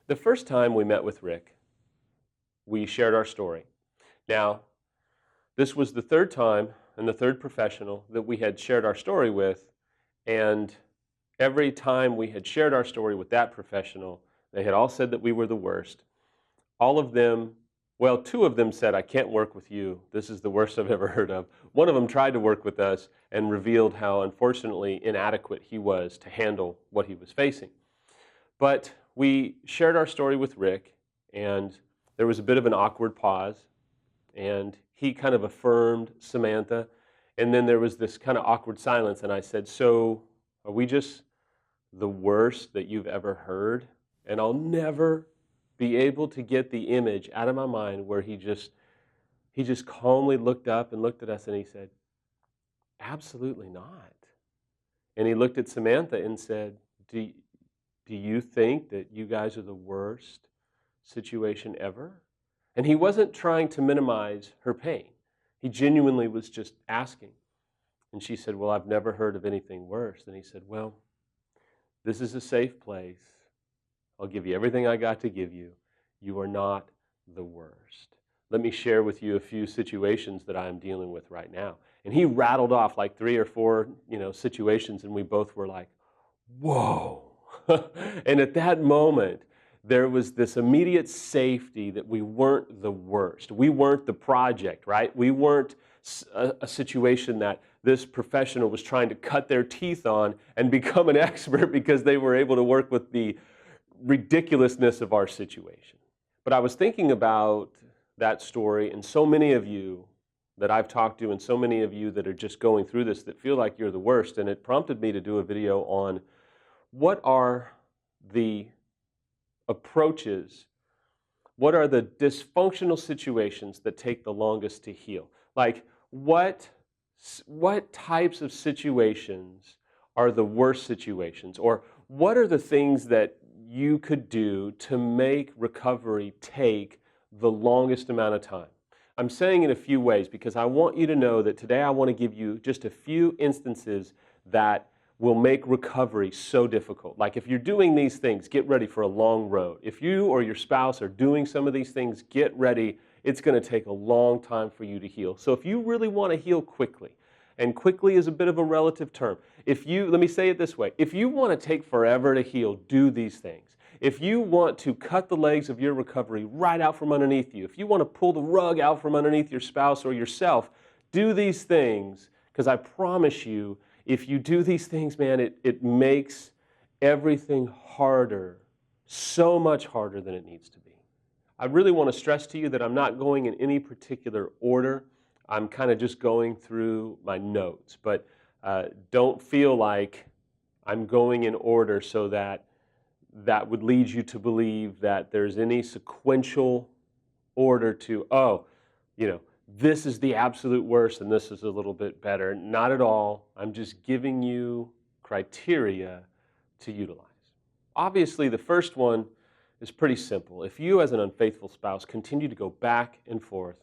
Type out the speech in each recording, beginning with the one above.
The first time we met with Rick, we shared our story. Now, this was the third time and the third professional that we had shared our story with, and every time we had shared our story with that professional, they had all said that we were the worst. All of them, well, two of them said, "I can't work with you. This is the worst I've ever heard of." One of them tried to work with us and revealed how unfortunately inadequate he was to handle what he was facing. But we shared our story with Rick, and there was a bit of an awkward pause, and he kind of affirmed Samantha, and then there was this kind of awkward silence, and I said, "So, are we just the worst that you've ever heard?" And I'll never be able to get the image out of my mind where he just calmly looked up and looked at us and he said, "Absolutely not." And he looked at Samantha and said, Do you think that you guys are the worst situation ever?" And he wasn't trying to minimize her pain. He genuinely was just asking. And she said, "Well, I've never heard of anything worse." And he said, "Well, this is a safe place. I'll give you everything I got to give you. You are not the worst. Let me share with you a few situations that I'm dealing with right now." And he rattled off like 3 or 4, situations, and we both were like, "Whoa." And at that moment, there was this immediate safety that we weren't the worst. We weren't the project, right? We weren't a situation that this professional was trying to cut their teeth on and become an expert because they were able to work with the ridiculousness of our situation. But I was thinking about that story and so many of you that I've talked to and so many of you that are just going through this that feel like you're the worst, and it prompted me to do a video on what are the approaches, what are the dysfunctional situations that take the longest to heal? Like, what types of situations are the worst situations? Or what are the things that you could do to make recovery take the longest amount of time? I'm saying it a few ways because I want you to know that today I want to give you just a few instances that will make recovery so difficult. Like if you're doing these things, get ready for a long road. If you or your spouse are doing some of these things, get ready. It's going to take a long time for you to heal. So if you really want to heal quickly, and quickly is a bit of a relative term. Let me say it this way, if you want to take forever to heal, do these things. If you want to cut the legs of your recovery right out from underneath you, if you want to pull the rug out from underneath your spouse or yourself, do these things, because I promise you, if you do these things, man, it makes everything harder, so much harder than it needs to be. I really want to stress to you that I'm not going in any particular order. I'm kind of just going through my notes, but don't feel like I'm going in order so that would lead you to believe that there's any sequential order to, this is the absolute worst and this is a little bit better. Not at all. I'm just giving you criteria to utilize. Obviously, the first one is pretty simple. If you as an unfaithful spouse continue to go back and forth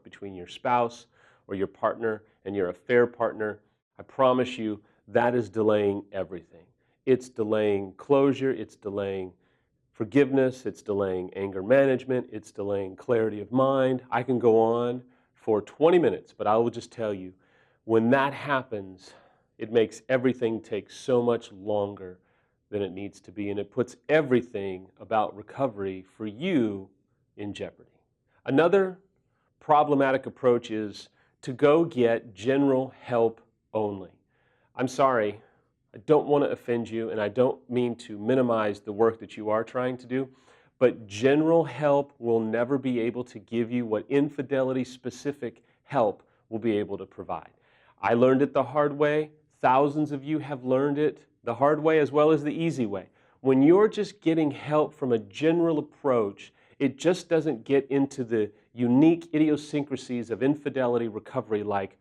between your spouse or your partner and your affair partner, I promise you that is delaying everything. It's delaying closure, it's delaying forgiveness, it's delaying anger management, it's delaying clarity of mind. I can go on for 20 minutes, but I will just tell you, when that happens, it makes everything take so much longer than it needs to be, and it puts everything about recovery for you in jeopardy. Another problematic approach is to go get general help only. I'm sorry, I don't want to offend you, and I don't mean to minimize the work that you are trying to do, but general help will never be able to give you what infidelity-specific help will be able to provide. I learned it the hard way. Thousands of you have learned it the hard way as well as the easy way. When you're just getting help from a general approach, it just doesn't get into the unique idiosyncrasies of infidelity recovery like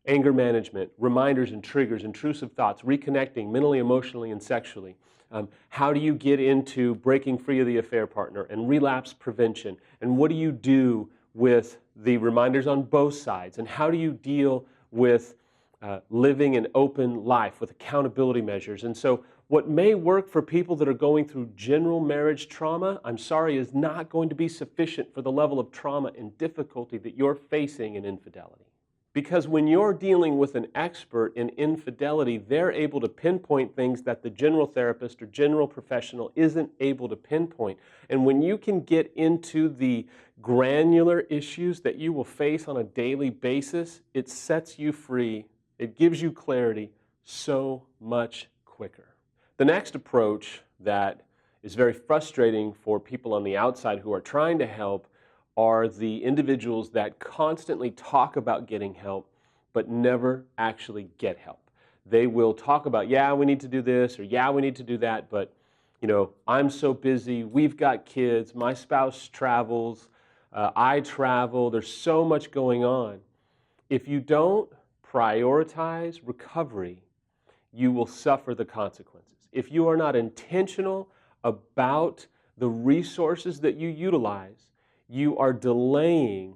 anger management, reminders and triggers, intrusive thoughts, reconnecting mentally, emotionally, and sexually. How do you get into breaking free of the affair partner and relapse prevention? And what do you do with the reminders on both sides? And how do you deal with living an open life with accountability measures. And so what may work for people that are going through general marriage trauma, I'm sorry, is not going to be sufficient for the level of trauma and difficulty that you're facing in infidelity. Because when you're dealing with an expert in infidelity, they're able to pinpoint things that the general therapist or general professional isn't able to pinpoint. And when you can get into the granular issues that you will face on a daily basis, it sets you free. It gives you clarity so much quicker. The next approach that is very frustrating for people on the outside who are trying to help are the individuals that constantly talk about getting help but never actually get help. They will talk about, yeah, we need to do this, or yeah, we need to do that, but I'm so busy, we've got kids, my spouse travels, I travel, there's so much going on. If you don't prioritize recovery, you will suffer the consequences. If you are not intentional about the resources that you utilize, you are delaying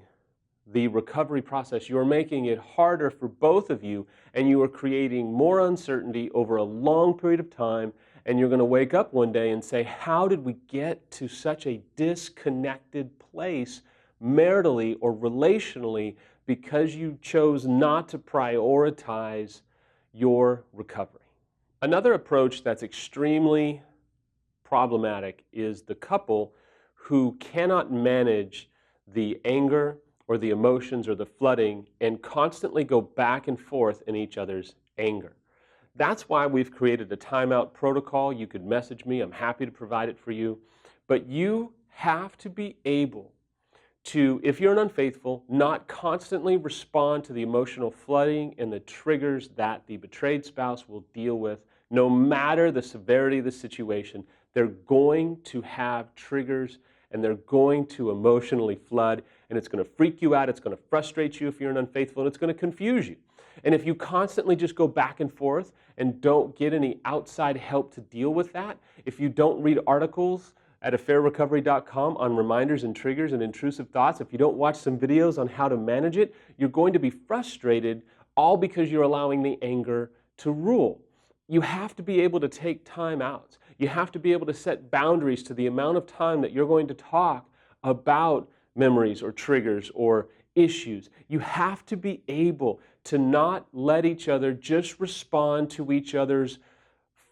the recovery process. You are making it harder for both of you, and you are creating more uncertainty over a long period of time, and you're going to wake up one day and say, how did we get to such a disconnected place maritally or relationally because you chose not to prioritize your recovery? Another approach that's extremely problematic is the couple who cannot manage the anger or the emotions or the flooding and constantly go back and forth in each other's anger. That's why we've created a Timeout Protocol. You could message me. I'm happy to provide it for you. But you have to be able to, if you're an unfaithful, not constantly respond to the emotional flooding and the triggers that the betrayed spouse will deal with. No matter the severity of the situation, they're going to have triggers and they're going to emotionally flood, and it's going to freak you out, it's going to frustrate you if you're an unfaithful, and it's going to confuse you. And if you constantly just go back and forth and don't get any outside help to deal with that, if you don't read articles at affairrecovery.com on reminders and triggers and intrusive thoughts, if you don't watch some videos on how to manage it, you're going to be frustrated, all because you're allowing the anger to rule. You have to be able to take time out. You have to be able to set boundaries to the amount of time that you're going to talk about memories or triggers or issues. You have to be able to not let each other just respond to each other's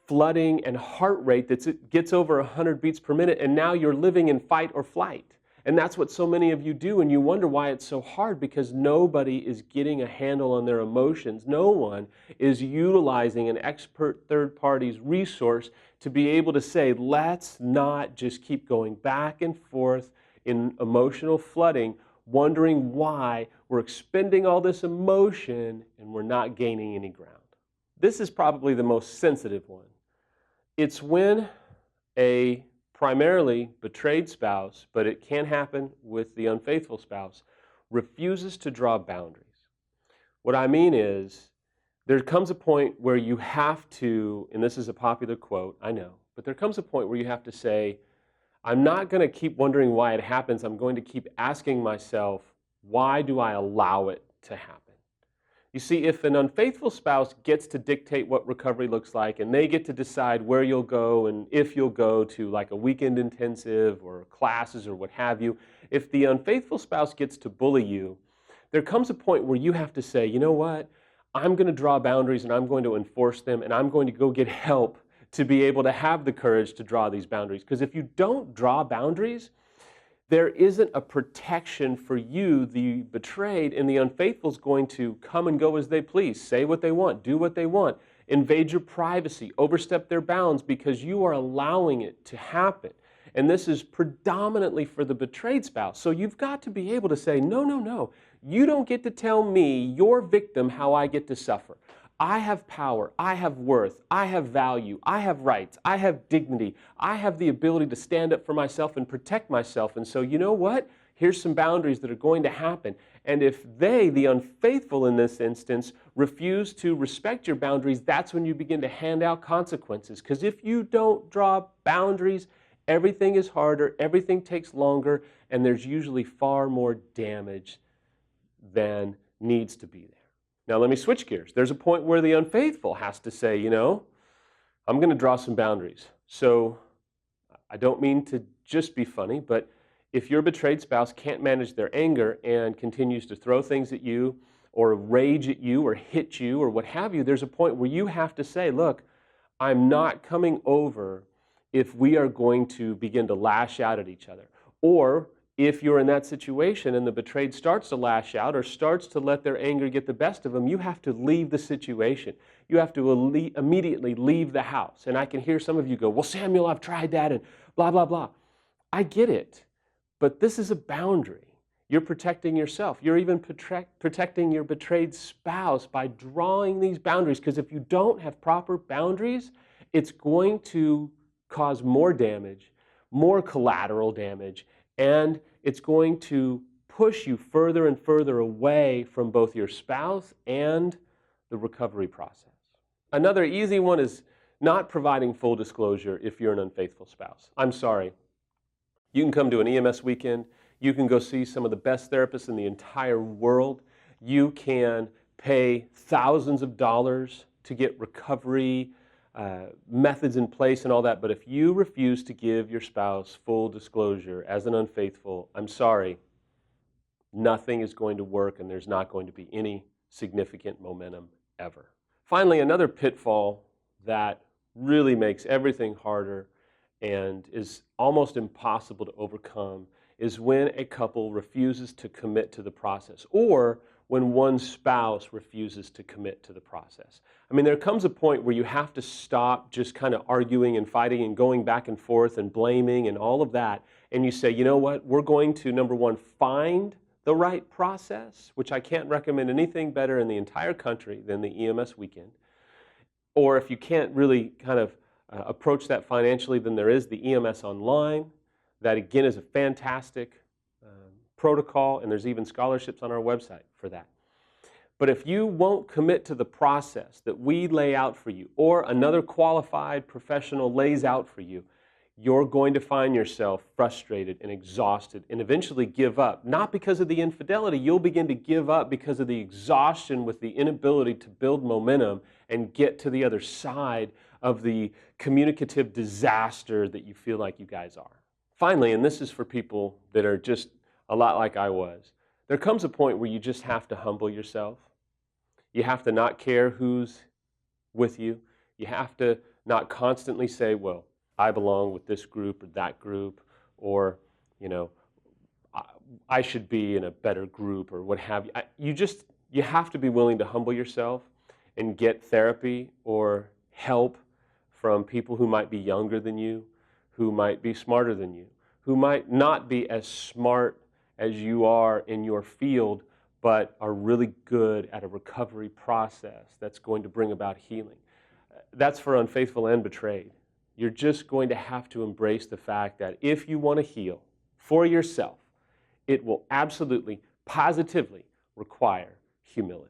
flooding and heart rate that gets over 100 beats per minute, and now you're living in fight or flight. And that's what so many of you do, and you wonder why it's so hard, because nobody is getting a handle on their emotions. No one is utilizing an expert third party's resource to be able to say, let's not just keep going back and forth in emotional flooding, wondering why we're expending all this emotion and we're not gaining any ground. This is probably the most sensitive one. It's when a primarily betrayed spouse, but it can happen with the unfaithful spouse, refuses to draw boundaries. What I mean is, there comes a point where you have to, and this is a popular quote, I know, but there comes a point where you have to say, I'm not going to keep wondering why it happens. I'm going to keep asking myself, why do I allow it to happen? You see, if an unfaithful spouse gets to dictate what recovery looks like, and they get to decide where you'll go and if you'll go to like a weekend intensive or classes or what have you, if the unfaithful spouse gets to bully you, there comes a point where you have to say, you know what, I'm going to draw boundaries and I'm going to enforce them, and I'm going to go get help to be able to have the courage to draw these boundaries. Because if you don't draw boundaries, there isn't a protection for you, the betrayed, and the unfaithful is going to come and go as they please, say what they want, do what they want, invade your privacy, overstep their bounds because you are allowing it to happen. And this is predominantly for the betrayed spouse. So you've got to be able to say, no, no, no, you don't get to tell me, your victim, how I get to suffer. I have power, I have worth, I have value, I have rights, I have dignity, I have the ability to stand up for myself and protect myself. And so you know what? Here's some boundaries that are going to happen. And if they, the unfaithful in this instance, refuse to respect your boundaries, that's when you begin to hand out consequences. Because if you don't draw boundaries, everything is harder, everything takes longer, and there's usually far more damage than needs to be there. Now let me switch gears. There's a point where the unfaithful has to say, I'm going to draw some boundaries. So I don't mean to just be funny, but if your betrayed spouse can't manage their anger and continues to throw things at you or rage at you or hit you or what have you, there's a point where you have to say, look, I'm not coming over if we are going to begin to lash out at each other. Or if you're in that situation and the betrayed starts to lash out or starts to let their anger get the best of them, you have to leave the situation. You have to immediately leave the house. And I can hear some of you go, well, Samuel, I've tried that and blah, blah, blah. I get it, but this is a boundary. You're protecting yourself. You're even protecting your betrayed spouse by drawing these boundaries, because if you don't have proper boundaries, it's going to cause more damage, more collateral damage, and it's going to push you further and further away from both your spouse and the recovery process. Another easy one is not providing full disclosure if you're an unfaithful spouse. I'm sorry. You can come to an EMS weekend. You can go see some of the best therapists in the entire world. You can pay thousands of dollars to get recovery methods in place and all that, but if you refuse to give your spouse full disclosure as an unfaithful, I'm sorry, nothing is going to work and there's not going to be any significant momentum ever. Finally, another pitfall that really makes everything harder and is almost impossible to overcome is when a couple refuses to commit to the process, or when one spouse refuses to commit to the process. I mean, there comes a point where you have to stop just kind of arguing and fighting and going back and forth and blaming and all of that, and you say, you know what, we're going to, number one, find the right process, which I can't recommend anything better in the entire country than the EMS weekend. Or if you can't really kind of approach that financially, then there is the EMS online. That, again, is a fantastic protocol, and there's even scholarships on our website for that. But if you won't commit to the process that we lay out for you, or another qualified professional lays out for you, you're going to find yourself frustrated and exhausted and eventually give up. Not because of the infidelity, you'll begin to give up because of the exhaustion with the inability to build momentum and get to the other side of the communicative disaster that you feel like you guys are. Finally, and this is for people that are just a lot like I was, there comes a point where you just have to humble yourself. You have to not care who's with you. You have to not constantly say, well, I belong with this group or that group, or, I should be in a better group or what have you. You have to be willing to humble yourself and get therapy or help from people who might be younger than you, who might be smarter than you, who might not be as smart as you are in your field, but are really good at a recovery process that's going to bring about healing. That's for unfaithful and betrayed. You're just going to have to embrace the fact that if you want to heal for yourself, it will absolutely, positively require humility.